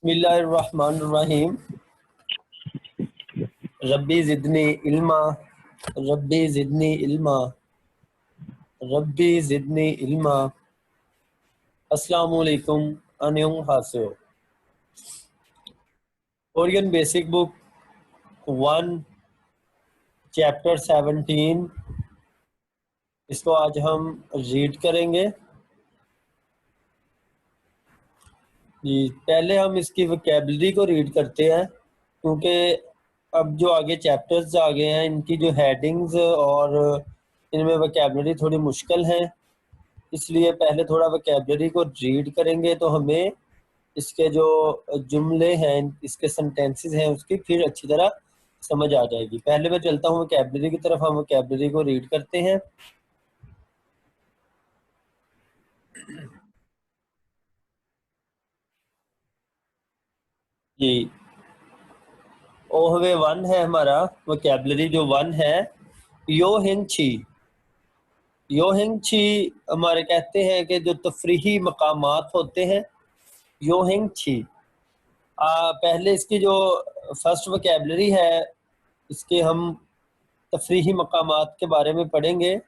बिस्मिल्लाहिर्रहमानिर्रहीम। रब्बी ज़िदनी इल्मा, रब्बी ज़िदनी इल्मा, रब्बी ज़िदनी इल्मा। अस्सलामु अलैकुम। अन्यों हासियो। कोरियन बेसिक बुक 1 चैप्टर 17, इसको आज हम रीड करेंगे। जी, पहले हम इसकी वोकैबुलरी को रीड करते हैं, क्योंकि अब जो आगे चैप्टर्स आ गए हैं इनकी जो हेडिंग्स और इनमें वोकैबुलरी थोड़ी मुश्किल है, इसलिए पहले थोड़ा वोकैबुलरी को रीड करेंगे तो हमें इसके जो जुमले हैं, इसके सेंटेंसेस हैं, उसकी फिर अच्छी तरह समझ आ जाएगी। पहले मैं चलता हूँ वोकैबुलरी की तरफ। हम वोकैबुलरी को रीड करते हैं। जी, ओहवे 1 है हमारा वोकैबुलरी। जो 1 है यो हिंग छी। यो हिंग छी हमारे कहते हैं कि जो तफरीही मकामात होते हैं, यो हिंग छी। पहले इसकी जो फर्स्ट वोकैबुलरी है, इसके हम तफरीही मकामात के बारे में पढ़ेंगे।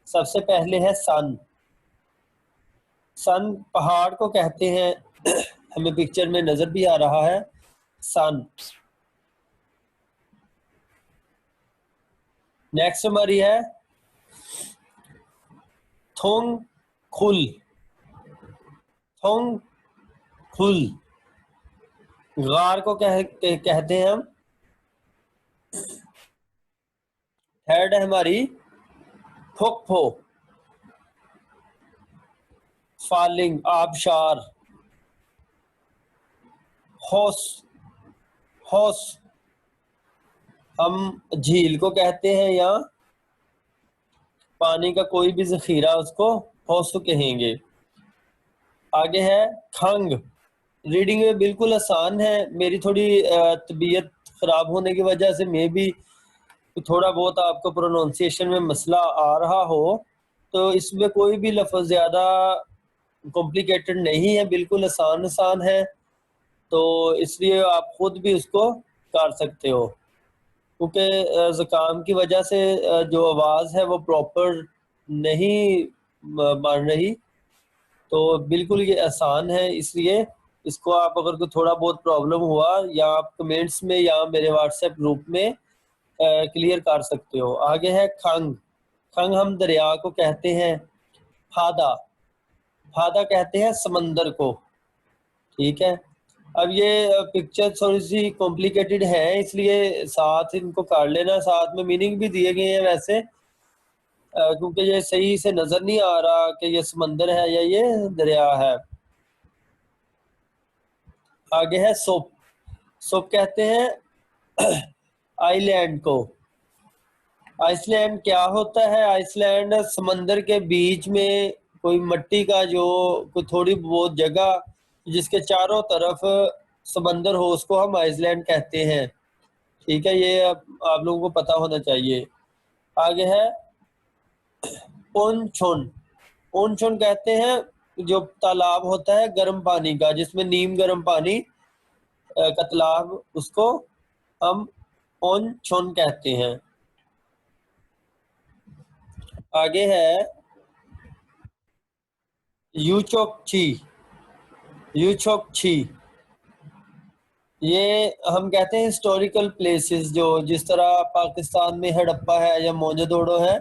सबसे पहले है सन। सन पहाड़ को कहते हैं। हमें पिक्चर में नजर भी आ रहा है सन। नेक्स्ट हमारी है थोंग खुल। थोंग खुल गार को कहते हैं हम। थर्ड है हमारी फोकफो, फालिंग आबशार। होस, होस हम झील को कहते हैं, या पानी का कोई भी जखीरा, उसको होस कहेंगे। आगे है खंग। रीडिंग में बिल्कुल आसान है। मेरी थोड़ी तबीयत खराब होने की वजह से मे भी थोड़ा बहुत आपको प्रोनाउंसिएशन में मसला आ रहा हो, तो इसमें कोई भी लफ्ज़ ज़्यादा कॉम्प्लिकेटेड नहीं है, बिल्कुल आसान आसान है, तो इसलिए आप खुद भी उसको कर सकते हो। क्योंकि ज़ुकाम की वजह से जो आवाज़ है वो प्रॉपर नहीं बन रही, तो बिल्कुल ये आसान है। इसलिए इसको आप अगर कोई थोड़ा बहुत प्रॉब्लम हुआ, या आप कमेंट्स में या मेरे व्हाट्सएप ग्रुप में क्लियर कर सकते हो। आगे है खंग। खंग हम दरिया को कहते हैं। फादा, फादा कहते हैं समंदर को। ठीक है। अब ये पिक्चर थोड़ी सी कॉम्प्लिकेटेड है, इसलिए साथ इनको कर लेना। साथ में मीनिंग भी दिए गए हैं वैसे, क्योंकि ये सही से नजर नहीं आ रहा कि ये समंदर है या ये दरिया है। आगे है सोप। सोप कहते हैं आइलैंड को। आइसलैंड क्या होता है? आइसलैंड समंदर के बीच में कोई मिट्टी का जो कोई थोड़ी बहुत जगह जिसके चारों तरफ समंदर हो, उसको हम आइसलैंड कहते हैं। ठीक है, ये आप लोगों को पता होना चाहिए। आगे है ओनछोन। ओनछोन कहते हैं जो तालाब होता है गर्म पानी का, जिसमें नीम गर्म पानी का तालाब, उसको हम ओनछोन कहते हैं। आगे है यूचोकची। यूचोकची ये हम कहते हैं हिस्टोरिकल प्लेसेस, जो जिस तरह पाकिस्तान में हड़प्पा है या मोहनजोदड़ो है,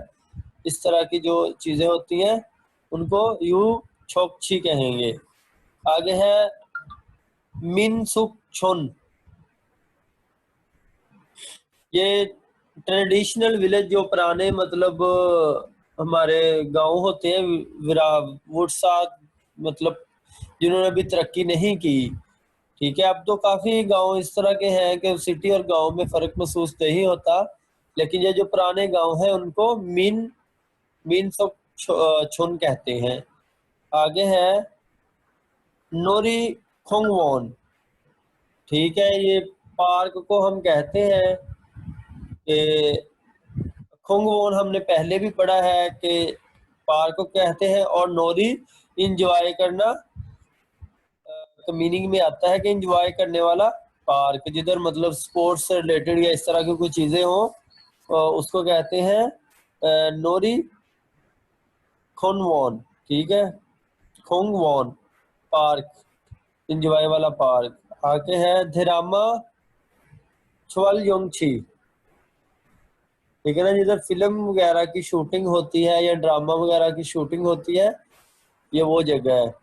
इस तरह की जो चीज़ें होती हैं उनको यू छोकछी कहेंगे। आगे है मिनसुकछोन। ये ट्रेडिशनल विलेज, जो पुराने मतलब हमारे गांव होते हैं, वुडसाक, मतलब जिन्होंने अभी तरक्की नहीं की। ठीक है, अब तो काफ़ी गांव इस तरह के हैं कि सिटी और गांव में फ़र्क महसूस नहीं होता, लेकिन ये जो पुराने गांव हैं उनको मीन सब छुन कहते हैं। आगे है नोरी खोंगवॉन। ठीक है, ये पार्क को हम कहते हैं कि खोंगवॉन हमने पहले भी पढ़ा है कि पार्क को कहते हैं, और नोरी इंजॉय करना मीनिंग में आता है कि एंजॉय करने वाला पार्क, जिधर मतलब स्पोर्ट्स से रिलेटेड या इस तरह की कोई चीजें हो उसको कहते हैं नोरी खोनवॉन। ठीक है, खोंगवॉन पार्क, एंजॉय वाला पार्क। आगे है धिरामा छुआलयोंगछी। ठीक है ना, जिधर फिल्म वगैरह की शूटिंग होती है या ड्रामा वगैरह की शूटिंग होती है, ये वो जगह है।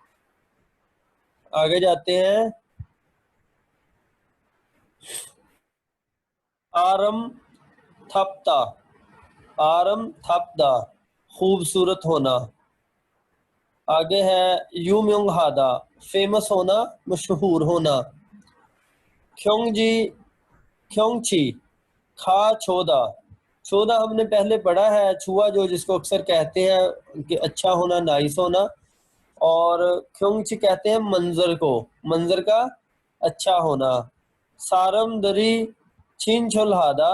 आगे जाते हैं, आरम थपता। आरम थपदा, खूबसूरत होना। आगे है यूम्योंग हादा, फेमस होना, मशहूर होना। ख्योंगजी ख्योंगची, खा छोदा। छोदा हमने पहले पढ़ा है, छुआ जो जिसको अक्सर कहते हैं कि अच्छा होना, नाइस होना। और ख्योंगची कहते हैं मंजर को, मंजर का अच्छा होना। सारम दरी छीन छोल हादा,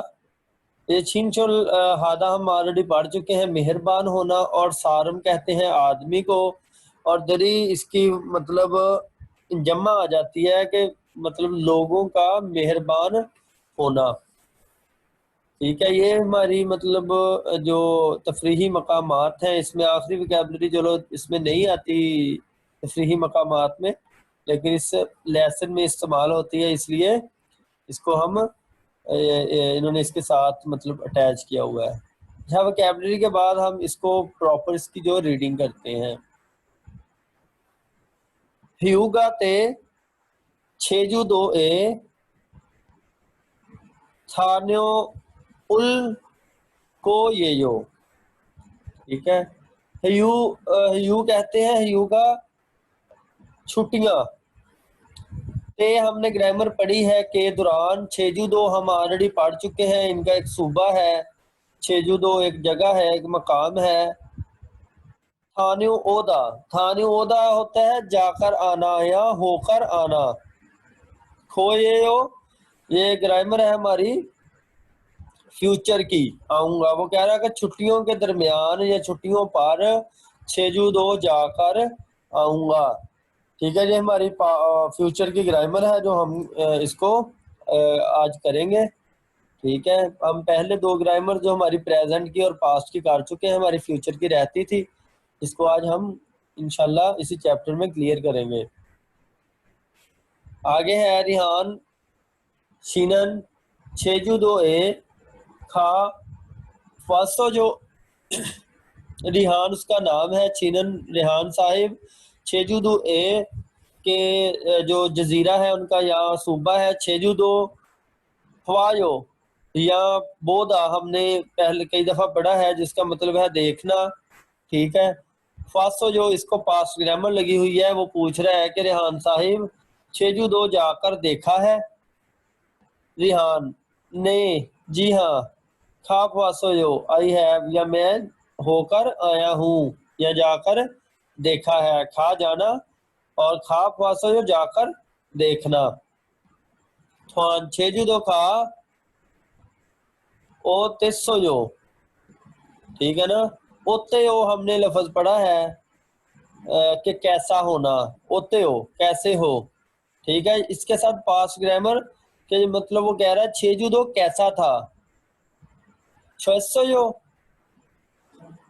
ये छीन छोल हादा हम ऑलरेडी पढ़ चुके हैं, मेहरबान होना। और सारम कहते हैं आदमी को, और दरी इसकी मतलब जमा आ जाती है कि मतलब लोगों का मेहरबान होना। ठीक है, ये हमारी मतलब जो तफरीही मकामात हैं, इसमें आखिरी वोकैबुलरी चलो इसमें नहीं आती तफरीही मकामात में, लेकिन इस लेसन में इस्तेमाल होती है, इसलिए इसको हम इन्होंने इसके साथ मतलब अटैच किया हुआ है। अच्छा, वोकैबुलरी के बाद हम इसको प्रॉपर इसकी जो रीडिंग करते हैं। ह्यूगा ते छेजू दो ए थान्यो उल को ये यो। ठीक है, ह्यू कहते हैं ह्यू का छुट्टियां। ते हमने ग्रामर पढ़ी है के दौरान, छेजू दो हम ऑलरेडी पढ़ चुके हैं, इनका एक सूबा है, छेजू दो एक जगह है, एक मकाम है। थान्यू ओदा, थान्यू ओदा होता है जाकर आना या होकर आना। खोयो, ये ग्रामर है हमारी फ्यूचर की, आऊंगा। वो कह रहा है कि छुट्टियों के दरमियान या छुट्टियों पर छेजू दो जाकर आऊंगा। ठीक है, ये हमारी फ्यूचर की ग्रामर है जो हम इसको आज करेंगे। ठीक है, हम पहले दो ग्रामर जो हमारी प्रेजेंट की और पास्ट की कर चुके हैं, हमारी फ्यूचर की रहती थी, इसको आज हम इंशाल्लाह इसी चैप्टर में क्लियर करेंगे। आगे है रिहान शिनन छेजू दो ए खा फासो, जो रिहान उसका नाम है, चिनन रिहान साहिब, छेजूदो ए के जो जजीरा है उनका यहाँ सूबा है छेजूदो। हवायो या बोधा हमने पहले कई दफा पढ़ा है, जिसका मतलब है देखना। ठीक है, फासो जो इसको पास्ट ग्रामर लगी हुई है, वो पूछ रहा है कि रिहान साहिब छेजूदो जाकर देखा है। रिहान ने, जी हाँ। खा फासो जो आई हैव, या मैं होकर आया हूँ या जाकर देखा है। खा जाना और खा फासो जो जाकर देखना। थवान छेजू दो खा ओ तेसो जो। ठीक है ना, ओते हो हमने लफ्ज पढ़ा है कि कैसा होना, ओते हो कैसे हो। ठीक है, इसके साथ पास्ट ग्रामर के मतलब वो कह रहा है छेजू दो कैसा था, छो जो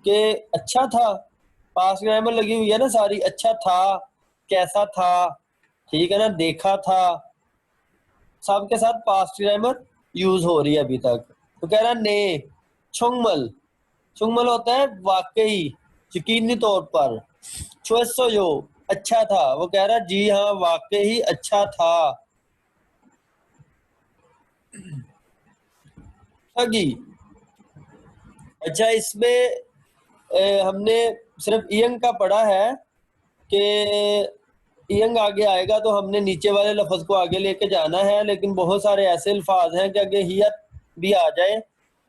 के अच्छा था। पास्ट ग्रामर लगी हुई है ना सारी, अच्छा था, कैसा था। ठीक है ना, देखा था, सबके साथ पास्ट ग्रामर यूज हो रही है अभी तक। तो कह रहा ने छुंगमल, छुंगमल होता है वाकई, यकीनी तौर पर। छो जो अच्छा था, वो कह रहा जी हाँ वाकई ही अच्छा था। ठगी, अच्छा इसमें हमने सिर्फ इयंग का पढ़ा है कि इयंग आगे आएगा तो हमने नीचे वाले लफ्ज को आगे लेके जाना है, लेकिन बहुत सारे ऐसे अल्फाज हैं कि अगर हियत भी आ जाए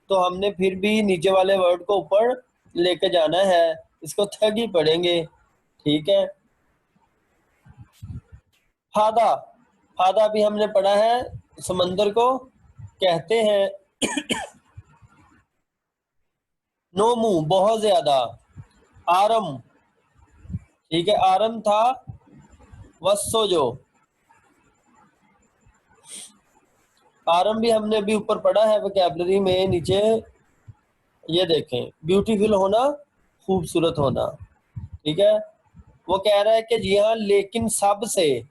तो हमने फिर भी नीचे वाले वर्ड को ऊपर लेके जाना है, इसको थग ही पढ़ेंगे। ठीक है, फादा, फादा भी हमने पढ़ा है, समंदर को कहते हैं। नोमू बहुत ज्यादा। आरम, ठीक है, आरम था वसो जो, आरम भी हमने अभी ऊपर पढ़ा है वोकैबलरी में, नीचे ये देखें, ब्यूटीफुल होना, खूबसूरत होना। ठीक है, वो कह रहा है कि जी हाँ, लेकिन सबसे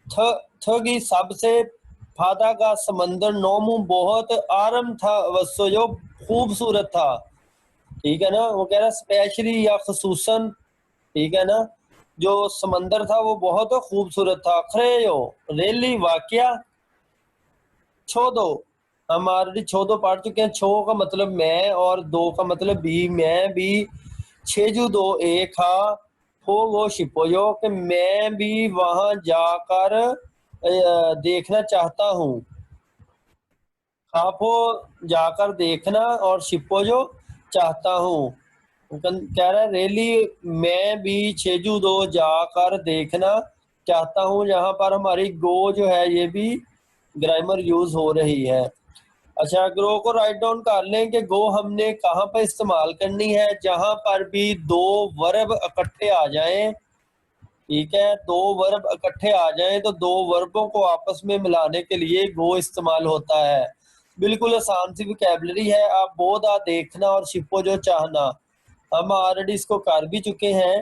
थ की सबसे फादा का समंदर नौमू बहुत आरम था, वसो जो खूबसूरत था। ठीक है ना, वो कह रहा है स्पेशली या खसूसन, ठीक है ना, जो समंदर था वो बहुत खूबसूरत था। खरेयो रेली वाकया छोदो, हम ऑलरेडी छोदो पढ़ चुके हैं। छो का मतलब मैं और दो का मतलब भी, मैं भी छेजू दो एक हा हो वो शिपोयो, कि मैं भी वहां जाकर देखना चाहता हूँ। खापो जाकर देखना, और शिपो जो चाहता हूँ। कह रहा है रेली मैं भी छेजू दो जाकर देखना चाहता हूँ। यहाँ पर हमारी गो जो है ये भी ग्रामर यूज हो रही है। अच्छा, ग्रो को राइट डाउन कर लें कि गो हमने कहाँ पर इस्तेमाल करनी है, जहां पर भी दो वर्ब इकट्ठे आ जाएं। ठीक है, दो वर्ब इकट्ठे आ जाएं तो दो वर्बों को आपस में मिलाने के लिए गो इस्तेमाल होता है। बिल्कुल आसान सी वोकैबलरी है। आप बोधा देखना और शिपो जो चाहना, हम ऑलरेडी इसको कर भी चुके हैं,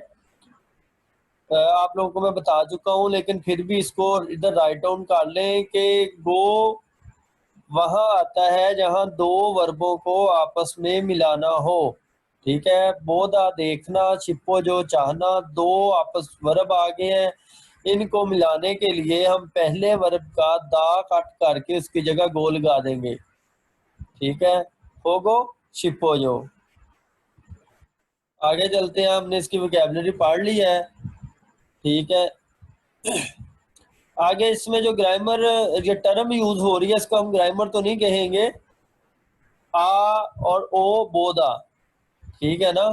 आप लोगों को मैं बता चुका हूँ, लेकिन फिर भी इसको इधर राइट डाउन कर लें कि गो वहां आता है जहां दो वर्बों को आपस में मिलाना हो। ठीक है, बोधा देखना, छिपो जो चाहना, दो आपस वर्ब आ गए हैं। इनको मिलाने के लिए हम पहले वर्ब का दा कट करके उसकी जगह गो लगा देंगे। ठीक है, होगो शिपो जो। आगे चलते हैं, हमने इसकी वोकैबलरी पढ़ ली है। ठीक है, आगे इसमें जो ग्रामर ये टर्म यूज हो रही है, इसको हम ग्रामर तो नहीं कहेंगे। आ और ओ बोधा, ठीक है ना,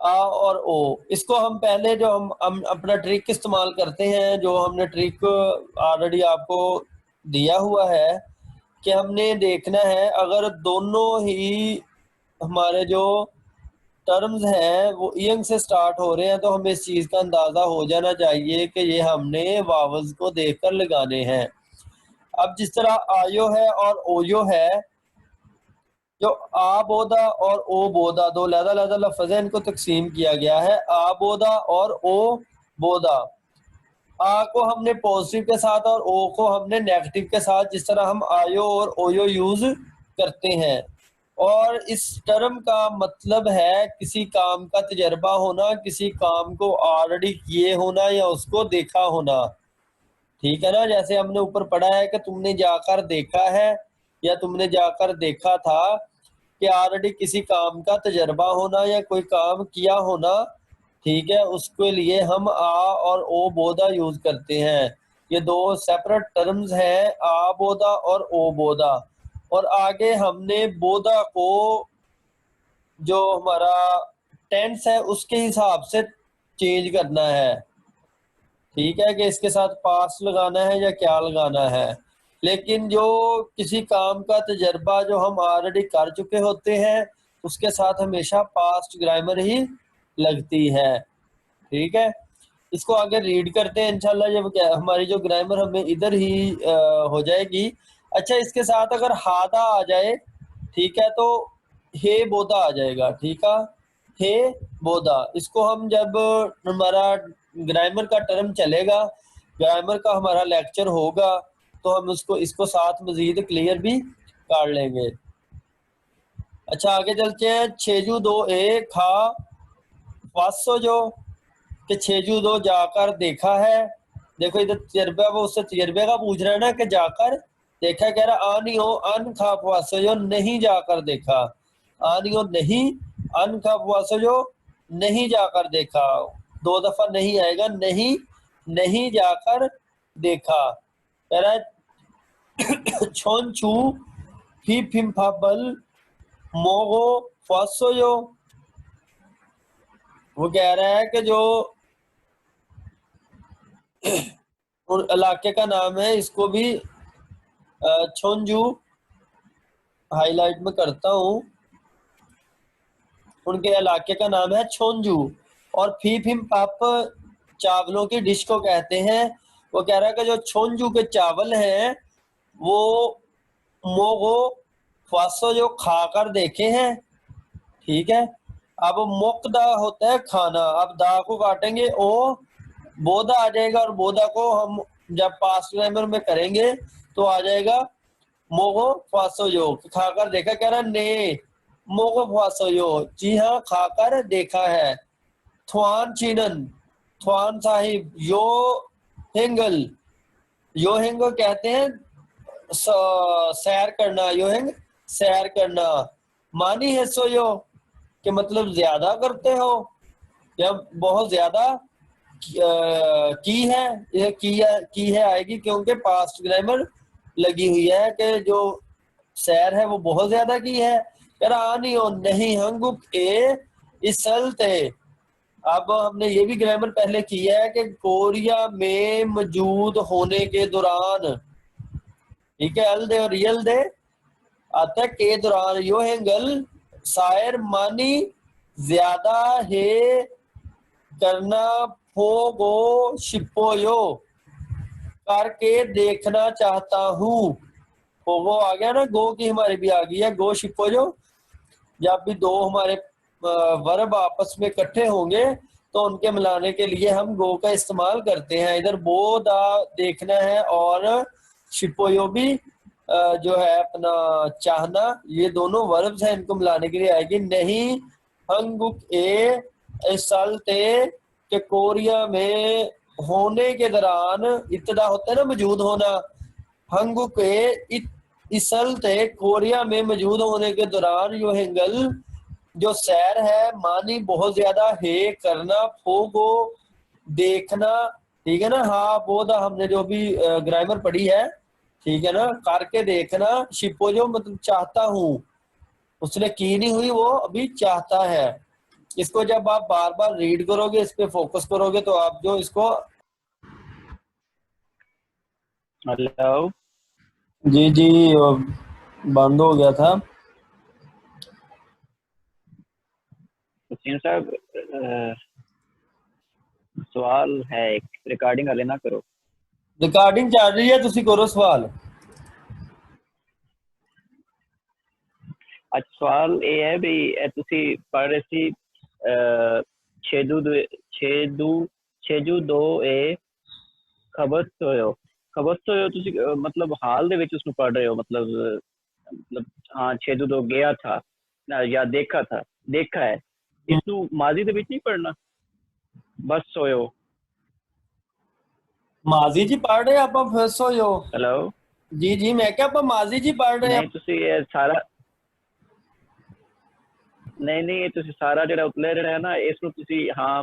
आ और ओ, इसको हम पहले जो हम अपना ट्रिक इस्तेमाल करते हैं, जो हमने ट्रिक ऑलरेडी आपको दिया हुआ है कि हमने देखना है अगर दोनों ही हमारे जो टर्म्स हैं वो ईयंग से स्टार्ट हो रहे हैं, तो हमें इस चीज का अंदाजा हो जाना चाहिए कि ये हमने वावल्स को देखकर लगाने हैं। अब जिस तरह आयो है और ओयो है, जो आ बोदा और ओ बोदा दो लहदा लफ्ज है, इनको तकसीम किया गया है, आ बोदा और ओ बोदा। आ को हमने पॉजिटिव के साथ और ओ को हमने नेगेटिव के साथ, जिस तरह हम आयो और ओयो यूज करते हैं। और इस टर्म का मतलब है किसी काम का तजर्बा होना, किसी काम को ऑलरेडी किए होना या उसको देखा होना। ठीक है ना, जैसे हमने ऊपर पढ़ा है कि तुमने जाकर देखा है या तुमने जाकर देखा था, कि ऑलरेडी किसी काम का तजर्बा होना या कोई काम किया होना। ठीक है, उसके लिए हम आ और ओ बोधा यूज करते हैं। ये दो सेपरेट टर्म्स हैं, आ बोधा और ओ बोधा। और आगे हमने बोधा को जो हमारा टेंस है उसके हिसाब से चेंज करना है। ठीक है, कि इसके साथ पास्ट लगाना है या क्या लगाना है। लेकिन जो किसी काम का तजर्बा जो हम ऑलरेडी कर चुके होते हैं, उसके साथ हमेशा पास्ट ग्रामर ही लगती है। ठीक है, इसको आगे रीड करते हैं इंशाल्लाह। जब हमारी जो ग्रामर हमें इधर ही हो जाएगी। अच्छा, इसके साथ अगर हादा आ जाए, ठीक है, तो हे बोधा आ जाएगा। ठीक है, हे बोधा, इसको हम जब हमारा ग्रामर का टर्म चलेगा, ग्रामर का हमारा लेक्चर होगा, तो हम उसको इसको साथ मजीद क्लियर भी कर लेंगे। अच्छा, आगे चलते हैं। छेजू दो ए खा वासो जो, कि छेजू दो जाकर देखा है। देखो इधर तजर्बा, वो उससे तजर्बे का पूछ रहा है ना, कि जाकर देखा, कह रहा आनी हो अन खा वासो जो, नहीं जाकर देखा। आनी हो नहीं, अन खा वासो जो, नहीं जाकर देखा। दो दफा नहीं आएगा, नहीं नहीं जाकर देखा। कह रहा है छोन छू फी फिम्फाबल मोगो फासो जो, वो कह रहा है कि जो इलाके का नाम है, इसको भी छोंजू हाईलाइट में करता हूँ। उनके इलाके का नाम है छोंजू। और फी फिम पाप चावलों की डिश को कहते हैं। वो कह रहा है कि जो छोंजू के चावल हैं वो मोगो फासो जो खाकर देखे हैं, ठीक है। अब मुक्दा होता है खाना, अब दा को काटेंगे ओ, बोधा आ जाएगा, और बोधा को हम जब पास्ट ग्रामर में करेंगे तो आ जाएगा मोगो फासो यो, खाकर देखा, कह रहा ने मोगो फासो यो, जी हाँ खाकर देखा है। थ्वान चीनन, थ्वान साहिब, यो हेंगल, यो हेंगल कहते हैं सैर करना, यो हेंग सैर करना। मानी है सो यो, कि मतलब ज्यादा करते हो, या बहुत ज्यादा की है, यह की है आएगी क्योंकि पास्ट ग्रामर लगी हुई है कि जो सैर है वो बहुत ज्यादा की है। करानी हो नहीं हंगुक ए इसलते। अब हमने ये भी ग्रामर पहले किया है कि कोरिया में मौजूद होने के दौरान, ठीक है, अल दे और रियल दे आता है के दौरान, यो हैंगल शायर मानी ज्यादा है करना, फोगो शिपोयो करके देखना चाहता हूँ। फोगो आ गया ना, गो की हमारी भी आ गई है, गो शिपोयो। जब भी दो हमारे वर्ब आपस में इकट्ठे होंगे तो उनके मिलाने के लिए हम गो का इस्तेमाल करते हैं। इधर बो दा देखना है, और शिपोयो भी जो है अपना चाहना, ये दोनों वर्ब्स हैं, इनको मिलाने के लिए आएगी नहीं हंगुक ए सालते, के कोरिया में होने के दौरान, इब्तिदा होता है ना मौजूद होना, हंगुक ए इसलते कोरिया में मौजूद होने के दौरान, यो हेंगल जो सैर है, मानी बहुत ज्यादा, है करना, फोगो देखना, ठीक है ना। हाँ बोधा हमने जो भी ग्रामर पढ़ी है, ठीक है ना, करके देखना। शिपो जो मतलब चाहता हूँ, उसने की नहीं हुई, वो अभी चाहता है। इसको जब आप बार बार रीड करोगे, इस पे फोकस करोगे, तो आप जो इसको, हेलो जी जी बंद हो गया था। हुसैन साहब, सवाल है एक, रिकॉर्डिंग हले ना करो। रिकॉर्डिंग चल रही है, तुसी करो सवाल। ਅੱਜ ਸਵਾਲ ਇਹ ਹੈ ਵੀ ਤੁਸੀਂ ਪੜ੍ਹ ਰਹੇ ਸੀ ਛੇਜੂ ਦੋ ਇਹ ਖਬਸਤ ਹੋਇਓ ਤੁਸੀਂ मतलब हाल ਦੇ ਵਿੱਚ ਉਸਨੂੰ पढ़ रहे हो मतलब हाँ छेजू दो गया था ना या देखा था, देखा है, इसनू माजी ਦੇ ਵਿੱਚ नहीं पढ़ना, बस सोयो। माजी जी पढ़ रहे आप फिर सोयो। हेलो जी जी मैं क्या, आप माजी जी पढ़ रहे हैं। नहीं ਤੁਸੀਂ ਇਹ ਸਾਰਾ नहीं नहीं ये ਤੁਸੀਂ ਸਾਰਾ ਜਿਹੜਾ ਉਤਲੇ ਜਿਹੜਾ ਹੈ ਨਾ ਇਸ ਨੂੰ ਤੁਸੀਂ हाँ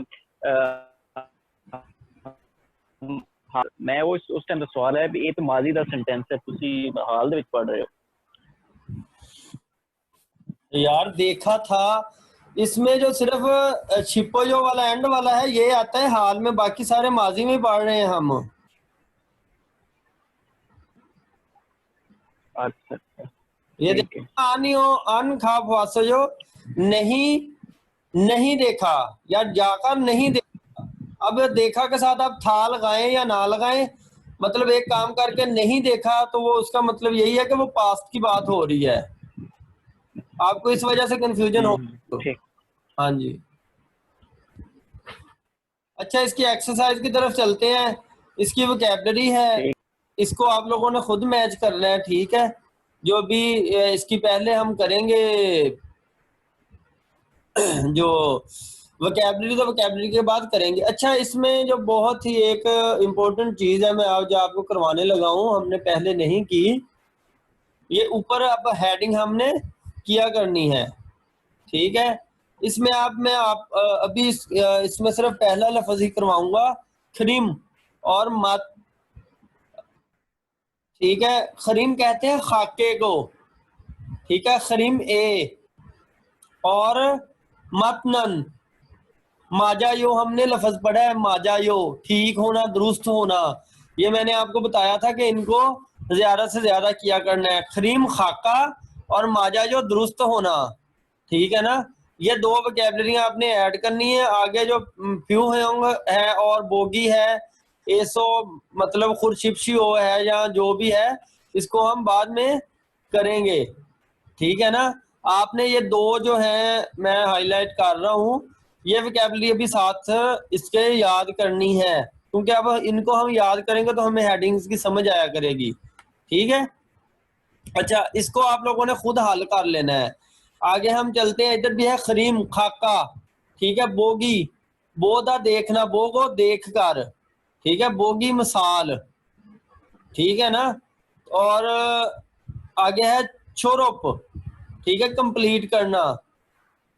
मैं वो उस टाइम का सवाल है भी ये तो माजी का सेंटेंस है, ਤੁਸੀਂ हाल ਦੇ ਵਿੱਚ पढ़ रहे हो। यार देखा था, इसमें जो सिर्फ छिपो जो वाला एंड वाला है ये आता है हाल में, बाकी सारे माजी में पढ़ रहे हैं हम। अच्छा अच्छा ये ठीक है। देखो आनियो अन खा फासो, नहीं नहीं देखा या जाकर नहीं देखा। अब देखा के साथ आप था लगाएं या ना लगाएं, मतलब एक काम करके नहीं देखा तो वो उसका मतलब यही है कि वो पास्ट की बात हो रही है। आपको इस वजह से कंफ्यूजन हो। ठीक। हाँ जी। अच्छा इसकी एक्सरसाइज की तरफ चलते हैं। इसकी वोकैबलरी है, ठीक। इसको आप लोगों ने खुद मैच करना है, ठीक है। जो भी इसकी पहले हम करेंगे जो वोकैबलरी, तो वोकैबलरी के बाद करेंगे। अच्छा इसमें जो बहुत ही एक इम्पोर्टेंट चीज है, मैं आज जो आपको करवाने लगा हूँ, हमने पहले नहीं की, ये ऊपर अब हेडिंग हमने किया करनी है, ठीक है। इसमें मैं अभी इसमें सिर्फ पहला लफ्ज ही करवाऊंगा, खरीम और मत, ठीक है। खरीम कहते हैं खाके को, ठीक है, खरीम ए, और मतनन माजायो हमने लफ्ज पढ़ा है, माजायो ठीक होना, दुरुस्त होना। ये मैंने आपको बताया था कि इनको ज्यादा से ज्यादा किया करना है, खरीम खाका और माजायो दुरुस्त होना, ठीक है ना। ये दो वोकैबलरी आपने ऐड करनी है। आगे जो फ्यू है और बोगी है, एसो मतलब खुरशिपशी हो है या जो भी है, इसको हम बाद में करेंगे, ठीक है ना। आपने ये दो जो है मैं हाईलाइट कर रहा हूँ, ये वोकैबुलरी अभी साथ इसके याद करनी है, क्योंकि अब इनको हम याद करेंगे तो हमें हेडिंग्स की समझ आया करेगी, ठीक है। अच्छा, इसको आप लोगों ने खुद हल कर लेना है। आगे हम चलते हैं, इधर भी है खरीम, खाका, ठीक है। बोगी, बोधा देखना, बो को देख कर, ठीक है। बोगी मिसाल, ठीक है ना। और आगे है छोरोप, ठीक है, कंप्लीट करना।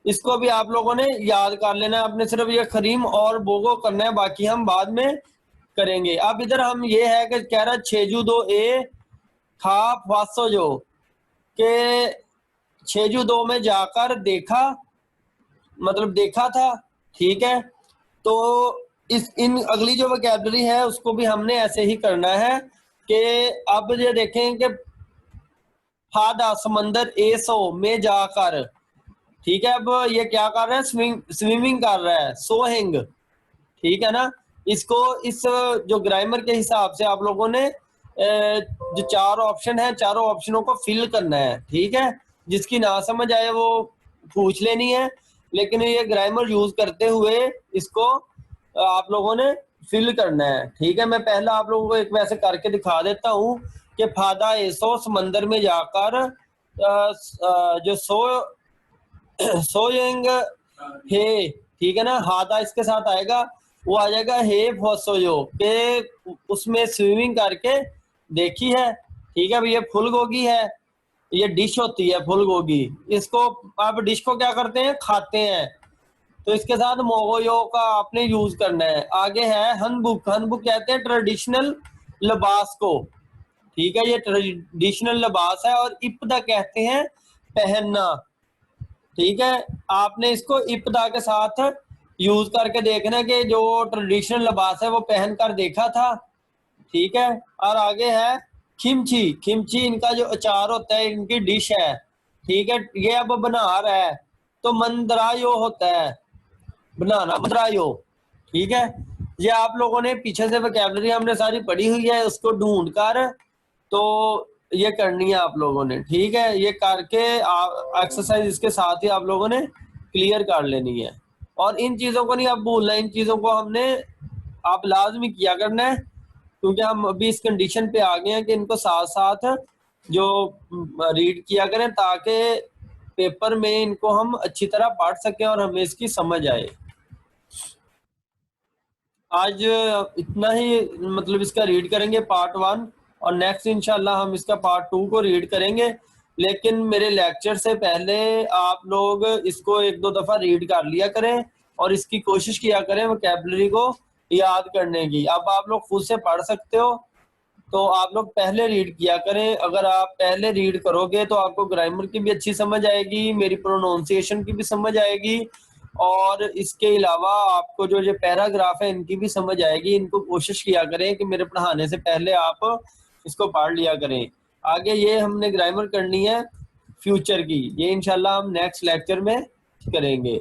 इसको भी आप लोगों ने याद कर लेना है, आपने सिर्फ ये खरीम और बोगो करना है, बाकी हम बाद में करेंगे। अब इधर हम ये है कि कह रहा छेजू दो ए खा फासो जो के छेजू दो में जाकर देखा, मतलब देखा था, ठीक है। तो इन अगली जो वोकैबुलरी है उसको भी हमने ऐसे ही करना है कि अब ये देखें कि फादा समंदर ए सो में जाकर, ठीक है। अब ये क्या कर रहा है, स्विमिंग कर रहा है, सोहिंग, ठीक है ना। इसको इस जो ग्रामर के हिसाब से आप लोगों ने जो चार ऑप्शन है, चारों ऑप्शनों को फिल करना है, ठीक है। जिसकी ना समझ आए वो पूछ लेनी है, लेकिन ये ग्रामर यूज करते हुए इसको आप लोगों ने फिल करना है, ठीक है। मैं पहला आप लोगों को एक वैसे करके दिखा देता हूँ कि फादा एसो समंदर में जाकर जो सोयंग हे, ठीक है ना, हादा इसके साथ आएगा, वो आ जाएगा हे फसोयो के उसमें स्विमिंग करके देखी है, ठीक है। ये फुल गोगी है, ये डिश होती है फुल गोगी। इसको आप डिश को क्या करते हैं, खाते हैं, तो इसके साथ मोगोयो का आपने यूज करना है। आगे है हनबुक, हनबुक कहते हैं ट्रेडिशनल लिबास को, ठीक है, ये ट्रेडिशनल लिबास है। और इब्दा कहते हैं पहनना, ठीक है। आपने इसको इब्दा के साथ यूज करके देखना कि जो ट्रेडिशनल लिबास है वो पहन कर देखा था, ठीक है। और आगे है खिमची, खिमची इनका जो अचार होता है, इनकी डिश है, ठीक है। ये अब बना रहा है, तो मंदरायो होता है, बनाना मंदरायो, ठीक है। ये आप लोगों ने पीछे से वोकैबुलरी हमने सारी पढ़ी हुई है, उसको ढूंढ कर तो ये करनी है आप लोगों ने, ठीक है। ये करके एक्सरसाइज इसके साथ ही आप लोगों ने क्लियर कर लेनी है। और इन चीज़ों को नहीं आप भूलना, इन चीज़ों को हमने आप लाजमी किया करना है, क्योंकि हम अभी इस कंडीशन पे आ गए हैं कि इनको साथ साथ जो रीड किया करें, ताकि पेपर में इनको हम अच्छी तरह पढ़ सकें और हमें इसकी समझ आए। आज इतना ही, मतलब इसका रीड करेंगे पार्ट 1, और नेक्स्ट इंशाल्लाह हम इसका पार्ट 2 को रीड करेंगे। लेकिन मेरे लेक्चर से पहले आप लोग इसको एक दो दफ़ा रीड कर लिया करें और इसकी कोशिश किया करें वोकैबुलरी को याद करने की। अब आप लोग खुद से पढ़ सकते हो, तो आप लोग पहले रीड किया करें। अगर आप पहले रीड करोगे तो आपको ग्रामर की भी अच्छी समझ आएगी, मेरी प्रोनाउंसिएशन की भी समझ आएगी, और इसके अलावा आपको जो पैराग्राफ है इनकी भी समझ आएगी। इनको कोशिश किया करें कि मेरे पढ़ाने से पहले आप इसको पढ़ लिया करें। आगे ये हमने ग्रामर करनी है फ्यूचर की, ये इंशाल्लाह हम नेक्स्ट लेक्चर में करेंगे।